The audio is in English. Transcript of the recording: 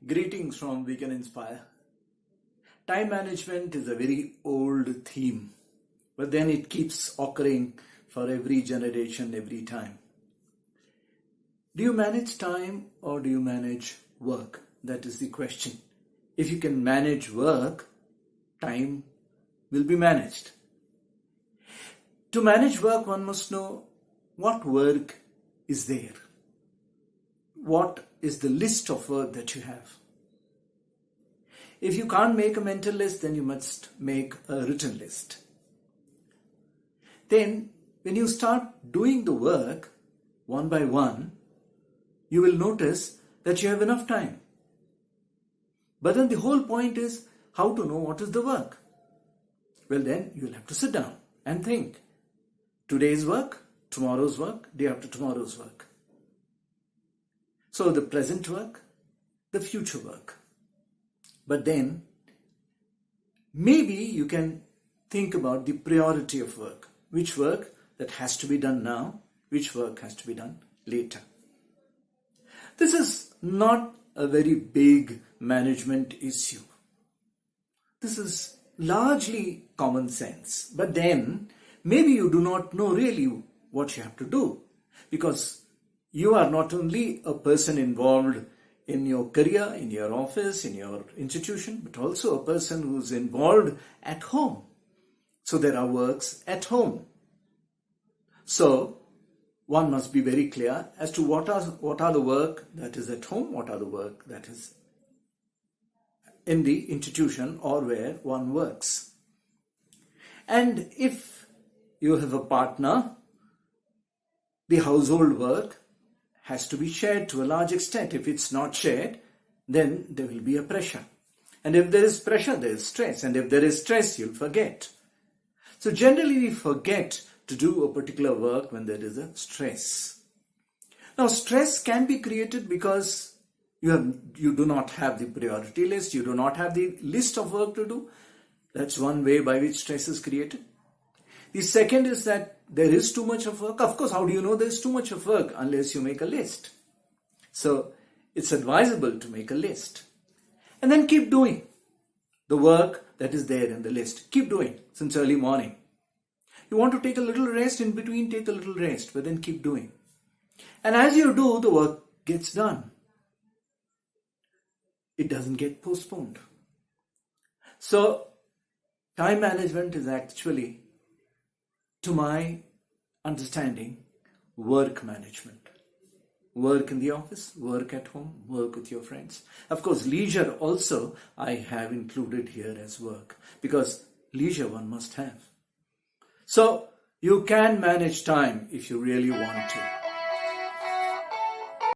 Greetings from VCANINSPIRE. Time management is a very old theme, but then it keeps occurring for every generation, every time. Do you manage time or do you manage work? That is the question. If you can manage work, time will be managed. To manage work, one must know what work is there. What is the list of work that you have? If you can't make a mental list, then you must make a written list. Then, when you start doing the work one by one, you will notice that you have enough time. But then the whole point is how to know what is the work. Well, then you will have to sit down and think. Today's work, tomorrow's work, day after tomorrow's work. So the present work, the future work. But then, maybe you can think about the priority of work. Which work that has to be done now, which work has to be done later. This is not a very big management issue. This is largely common sense. But then, maybe you do not know really what you have to do. Because you are not only a person involved in your career, in your office, in your institution, but also a person who is involved at home. So there are works at home. So one must be very clear as to what are the work that is at home, what are the work that is in the institution or where one works. And if you have a partner, the household work has to be shared to a large extent. If it's not shared, then there will be a pressure. And if there is pressure, there is stress. And if there is stress, you'll forget. So generally we forget to do a particular work when there is a stress. Now stress can be created because you do not have the priority list, you do not have the list of work to do. That's one way by which stress is created. The second is that there is too much of work. Of course, how do you know there is too much of work unless you make a list? So it's advisable to make a list. And then keep doing the work that is there in the list. Keep doing since early morning. You want to take a little rest in between, take a little rest, but then keep doing. And as you do, the work gets done. It doesn't get postponed. So time management is actually, to my understanding, work management. Work in the office, work at home, work with your friends. Of course, leisure also I have included here as work, because leisure one must have. So you can manage time if you really want to.